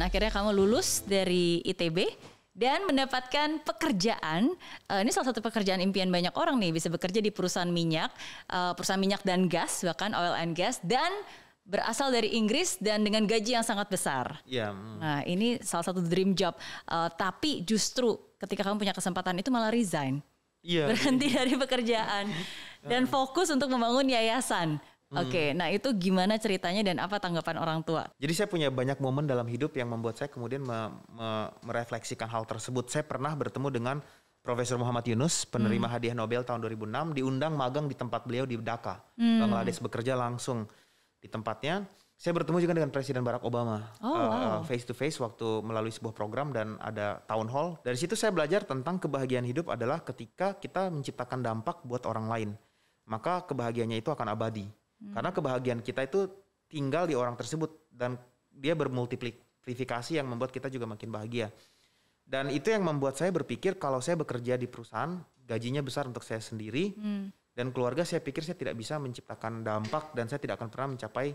Akhirnya kamu lulus dari ITB dan mendapatkan pekerjaan. Ini salah satu pekerjaan impian banyak orang nih, bisa bekerja di perusahaan minyak dan gas, bahkan oil and gas, dan berasal dari Inggris dan dengan gaji yang sangat besar. Iya. Nah, ini salah satu dream job. Tapi justru ketika kamu punya kesempatan itu malah resign. Iya. Berhenti dari pekerjaan dan fokus untuk membangun yayasan. Oke, nah itu gimana ceritanya dan apa tanggapan orang tua? Jadi saya punya banyak momen dalam hidup yang membuat saya kemudian merefleksikan hal tersebut. Saya pernah bertemu dengan Profesor Muhammad Yunus, penerima hadiah Nobel tahun 2006, diundang magang di tempat beliau di Dhaka, Bangladesh, bekerja langsung di tempatnya. Saya bertemu juga dengan Presiden Barack Obama face to face waktu melalui sebuah program dan ada town hall. Dari situ saya belajar tentang kebahagiaan hidup adalah ketika kita menciptakan dampak buat orang lain, maka kebahagiaannya itu akan abadi. Karena kebahagiaan kita itu tinggal di orang tersebut dan dia bermultiplikasi yang membuat kita juga makin bahagia. Dan itu yang membuat saya berpikir kalau saya bekerja di perusahaan, gajinya besar untuk saya sendiri dan keluarga, saya pikir saya tidak bisa menciptakan dampak dan saya tidak akan pernah mencapai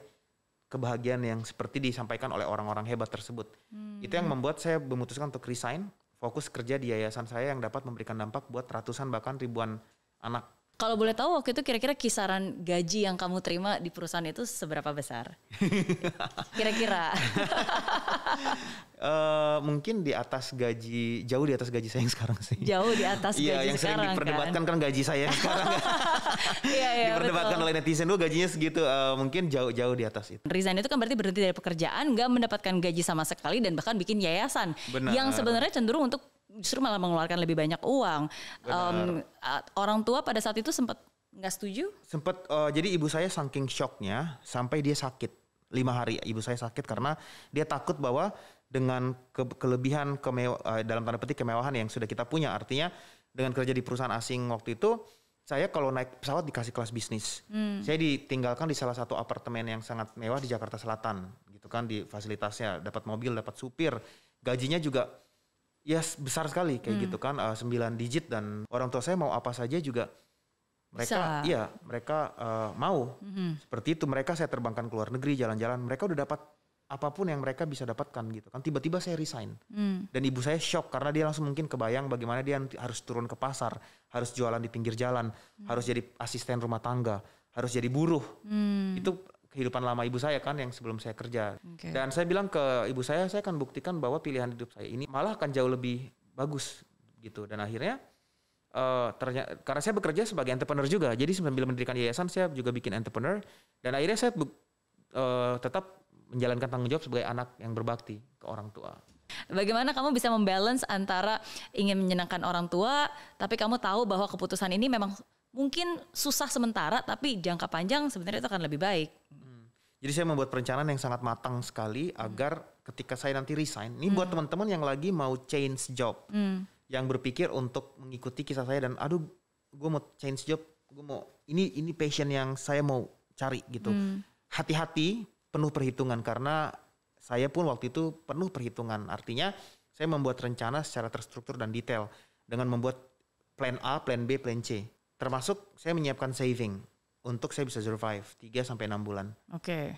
kebahagiaan yang seperti disampaikan oleh orang-orang hebat tersebut. Itu yang membuat saya memutuskan untuk resign, fokus kerja di yayasan saya yang dapat memberikan dampak buat ratusan bahkan ribuan anak. Kalau boleh tahu waktu itu kira-kira kisaran gaji yang kamu terima di perusahaan itu seberapa besar? Kira-kira. Mungkin di atas gaji, jauh di atas gaji saya yang sekarang sih. Jauh di atas gaji yang sekarang sering diperdebatkan kan gaji saya yang sekarang. Iya, diperdebatkan oleh netizen, gajinya segitu, mungkin jauh di atas itu. Resign itu kan berarti berhenti dari pekerjaan, nggak mendapatkan gaji sama sekali dan bahkan bikin yayasan. Benar. Yang sebenarnya cenderung untuk justru malah mengeluarkan lebih banyak uang. Orang tua pada saat itu sempat nggak setuju? Sempat, jadi ibu saya saking shocknya sampai dia sakit 5 hari. Ibu saya sakit karena dia takut bahwa dengan kelebihan dalam tanda petik kemewahan yang sudah kita punya, artinya dengan kerja di perusahaan asing waktu itu, saya kalau naik pesawat dikasih kelas bisnis. Saya ditinggalkan di salah satu apartemen yang sangat mewah di Jakarta Selatan, gitu kan, di fasilitasnya, dapat mobil, dapat supir, gajinya juga ya besar sekali kayak gitu kan, 9 digit, dan orang tua saya mau apa saja juga mereka mau. Seperti itu, mereka saya terbangkan ke luar negeri, jalan-jalan, mereka udah dapat apapun yang mereka bisa dapatkan gitu kan. Tiba-tiba saya resign. Dan ibu saya shock karena dia langsung mungkin kebayang bagaimana dia harus turun ke pasar, harus jualan di pinggir jalan, harus jadi asisten rumah tangga, harus jadi buruh. Itu kehidupan lama ibu saya kan yang sebelum saya kerja. Dan saya bilang ke ibu saya akan buktikan bahwa pilihan hidup saya ini malah akan jauh lebih bagus gitu. Dan akhirnya ternyata, karena saya bekerja sebagai entrepreneur juga, jadi sambil mendirikan yayasan saya juga bikin entrepreneur, dan akhirnya saya tetap menjalankan tanggung jawab sebagai anak yang berbakti ke orang tua. Bagaimana kamu bisa membalance antara ingin menyenangkan orang tua, tapi kamu tahu bahwa keputusan ini memang mungkin susah sementara, tapi jangka panjang sebenarnya itu akan lebih baik. Jadi saya membuat perencanaan yang sangat matang sekali agar ketika saya nanti resign, ini buat teman-teman yang lagi mau change job, yang berpikir untuk mengikuti kisah saya dan gue mau change job, gue mau ini passion yang saya mau cari gitu. Hati-hati, penuh perhitungan, karena saya pun waktu itu penuh perhitungan. Artinya saya membuat rencana secara terstruktur dan detail dengan membuat plan A, plan B, plan C. Termasuk saya menyiapkan saving untuk saya bisa survive 3-6 bulan.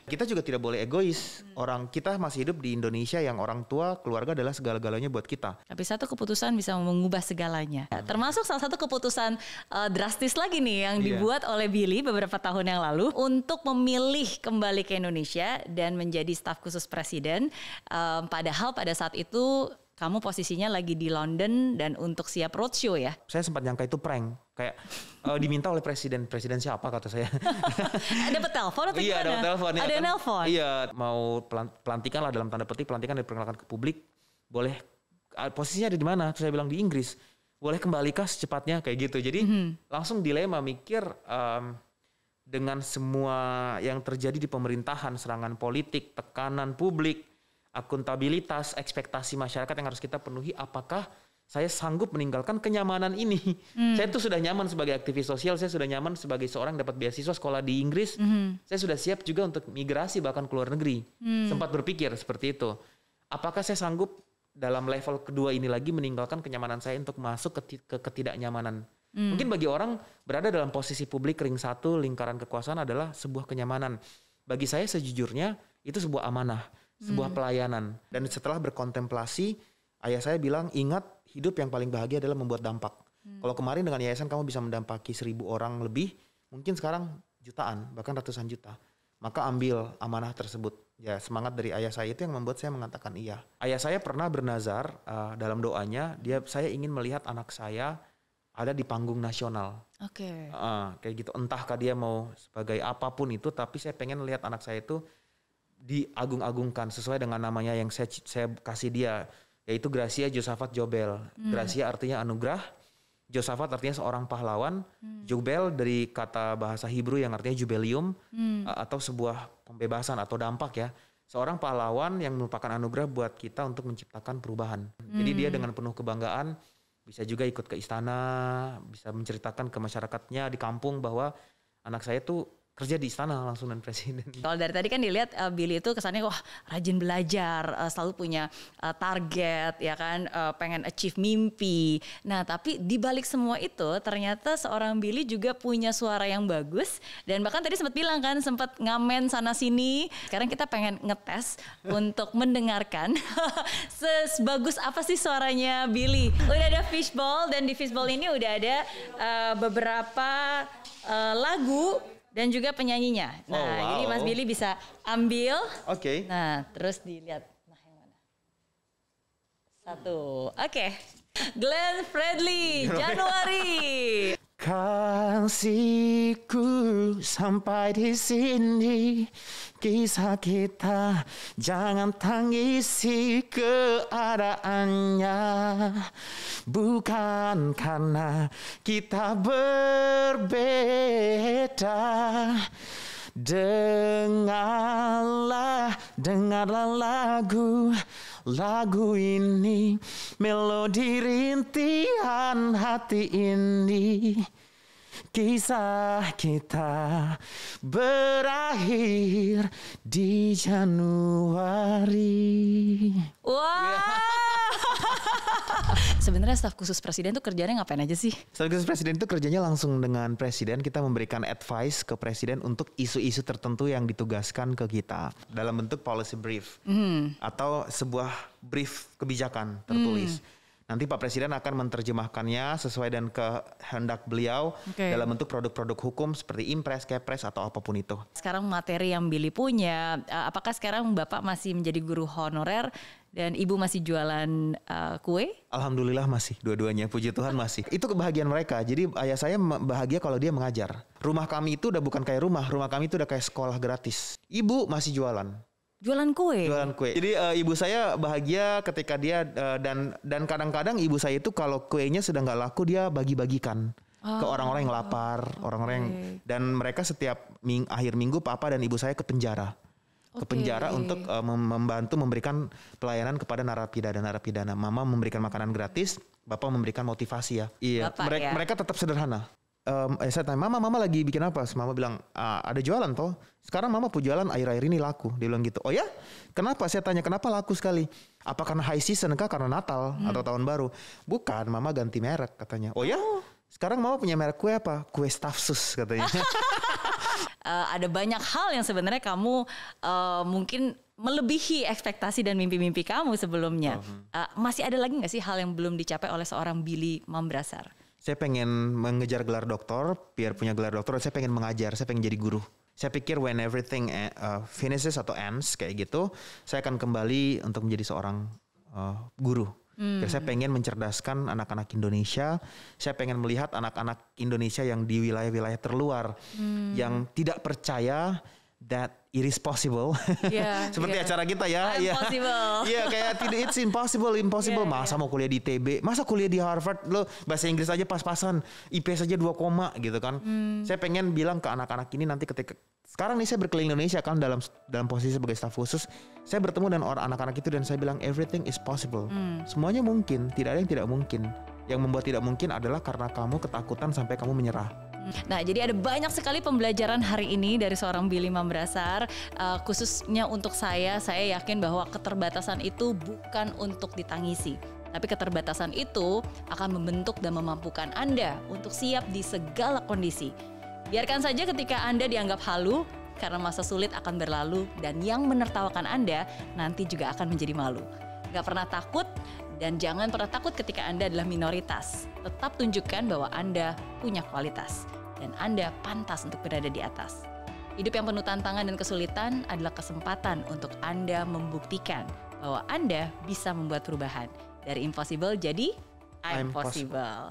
Kita juga tidak boleh egois. Orang kita masih hidup di Indonesia yang orang tua, keluarga adalah segala-galanya buat kita. Tapi satu keputusan bisa mengubah segalanya. Termasuk salah satu keputusan drastis lagi nih yang dibuat oleh Billy beberapa tahun yang lalu untuk memilih kembali ke Indonesia dan menjadi staf khusus presiden. Padahal pada saat itu kamu posisinya lagi di London dan untuk siap roadshow ya? Saya sempat nyangka itu prank. Kayak diminta oleh presiden siapa kata saya. Dapat telepon atau gimana? Iya, dapat telepon. Ada yang nelpon? Iya, mau pelantikan lah dalam tanda petik, pelantikan diperkenalkan ke publik. Boleh, posisinya ada di mana? Terus saya bilang di Inggris. Boleh kembalikah secepatnya kayak gitu. Jadi langsung dilema mikir dengan semua yang terjadi di pemerintahan, serangan politik, tekanan publik, akuntabilitas, ekspektasi masyarakat yang harus kita penuhi, apakah saya sanggup meninggalkan kenyamanan ini? Saya tuh sudah nyaman sebagai aktivis sosial, saya sudah nyaman sebagai seorang dapat beasiswa sekolah di Inggris, saya sudah siap juga untuk migrasi bahkan ke luar negeri. Sempat berpikir seperti itu. Apakah saya sanggup dalam level kedua ini lagi meninggalkan kenyamanan saya untuk masuk ke ketidaknyamanan? Mungkin bagi orang berada dalam posisi publik ring 1 lingkaran kekuasaan adalah sebuah kenyamanan. Bagi saya sejujurnya itu sebuah amanah. sebuah pelayanan. Dan setelah berkontemplasi, ayah saya bilang, ingat hidup yang paling bahagia adalah membuat dampak. Kalau kemarin dengan yayasan kamu bisa mendampaki 1.000 orang lebih, mungkin sekarang jutaan, bahkan ratusan juta. Maka ambil amanah tersebut. Ya, semangat dari ayah saya itu yang membuat saya mengatakan iya. Ayah saya pernah bernazar dalam doanya, saya ingin melihat anak saya ada di panggung nasional. Oke. Kayak gitu. Entahkah dia mau sebagai apapun itu, tapi saya pengen lihat anak saya itu diagung-agungkan sesuai dengan namanya yang saya kasih dia, yaitu Gracia Josaphat Jobel. Gracia artinya anugerah, Josaphat artinya seorang pahlawan, Jobel dari kata bahasa Hebrew yang artinya jubileum, atau sebuah pembebasan atau dampak ya. Seorang pahlawan yang merupakan anugerah buat kita untuk menciptakan perubahan. Jadi dia dengan penuh kebanggaan bisa juga ikut ke istana, bisa menceritakan ke masyarakatnya di kampung bahwa anak saya tuh kerja di istana langsung dengan presiden. Kalau dari tadi kan dilihat Billy itu kesannya wah rajin belajar, selalu punya target ya kan, pengen achieve mimpi. Nah tapi di balik semua itu ternyata seorang Billy juga punya suara yang bagus dan bahkan tadi sempat bilang kan sempat ngamen sana sini. Sekarang kita pengen ngetes untuk mendengarkan sebagus apa sih suaranya Billy. Udah ada fishbowl dan di fishbowl ini udah ada beberapa lagu dan juga penyanyinya. Nah, jadi Mas Billy bisa ambil. Oke. Nah, terus dilihat. Nah, yang mana? Satu. Oke. Glenn Fredly, Januari. Kasihku sampai di sini, kisah kita jangan tangisi keadaannya, bukan karena kita berbeda. Dengarlah lagu ini, melodi rintihan hati ini. Kisah kita berakhir di Januari. Wah. Sebenarnya staf khusus presiden tuh kerjanya ngapain aja sih? Staf khusus presiden itu kerjanya langsung dengan presiden. Kita memberikan advice ke presiden untuk isu-isu tertentu yang ditugaskan ke kita dalam bentuk policy brief atau sebuah brief kebijakan tertulis. Nanti Pak Presiden akan menerjemahkannya sesuai dengan kehendak beliau dalam bentuk produk-produk hukum seperti impres, kepres atau apapun itu. Sekarang materi yang Billy punya, apakah sekarang Bapak masih menjadi guru honorer dan Ibu masih jualan kue? Alhamdulillah masih, dua-duanya, puji Tuhan masih. Itu kebahagiaan mereka. Jadi ayah saya bahagia kalau dia mengajar. Rumah kami itu udah bukan kayak rumah kami itu udah kayak sekolah gratis. Ibu masih jualan. Jualan kue. Jadi ibu saya bahagia ketika dia dan kadang-kadang ibu saya itu kalau kuenya sudah nggak laku dia bagi-bagikan ke orang-orang yang lapar, orang-orang yang, dan mereka setiap akhir minggu papa dan ibu saya ke penjara. Ke penjara untuk membantu memberikan pelayanan kepada narapidana. Mama memberikan makanan gratis, bapak memberikan motivasi ya. Iya, mereka tetap sederhana. Saya tanya, Mama lagi bikin apa? Mama bilang, ada jualan toh. Sekarang Mama pun jualan akhir-akhir ini laku. Dia bilang gitu. Oh ya? Kenapa? Saya tanya, kenapa laku sekali? Apa karena high season kah? Karena Natal atau Tahun Baru? Bukan, Mama ganti merek katanya. Oh ya? Sekarang Mama punya merek kue apa? Kue Stafsus katanya. Ada banyak hal yang sebenarnya kamu mungkin melebihi ekspektasi dan mimpi-mimpi kamu sebelumnya. Masih ada lagi gak sih hal yang belum dicapai oleh seorang Billy Mambrasar? Saya pengen mengejar gelar doktor, biar punya gelar doktor. Saya pengen mengajar, saya pengen jadi guru. Saya pikir when everything finishes atau ends kayak gitu, saya akan kembali untuk menjadi seorang guru. Saya pengen mencerdaskan anak-anak Indonesia. Saya pengen melihat anak-anak Indonesia yang di wilayah-wilayah terluar, yang tidak percaya that it is possible. Seperti acara kita ya. Impossible. Iya, kayak it's impossible. Masa mau kuliah di ITB, masa kuliah di Harvard, lo bahasa Inggris aja pas-pasan, IP saja 2, gitu kan. Saya pengen bilang ke anak-anak ini nanti ketika sekarang nih saya berkeliling Indonesia kan dalam posisi sebagai staf khusus, saya bertemu dengan anak-anak itu dan saya bilang everything is possible. Semuanya mungkin, tidak ada yang tidak mungkin. Yang membuat tidak mungkin adalah karena kamu ketakutan sampai kamu menyerah. Nah, jadi ada banyak sekali pembelajaran hari ini dari seorang Billy Mambrasar. Khususnya untuk saya yakin bahwa keterbatasan itu bukan untuk ditangisi. Tapi keterbatasan itu akan membentuk dan memampukan Anda untuk siap di segala kondisi. Biarkan saja ketika Anda dianggap halu, karena masa sulit akan berlalu dan yang menertawakan Anda nanti juga akan menjadi malu. Gak pernah takut dan jangan pernah takut ketika Anda adalah minoritas. Tetap tunjukkan bahwa Anda punya kualitas dan Anda pantas untuk berada di atas. Hidup yang penuh tantangan dan kesulitan adalah kesempatan untuk Anda membuktikan bahwa Anda bisa membuat perubahan. Dari impossible jadi I'm possible.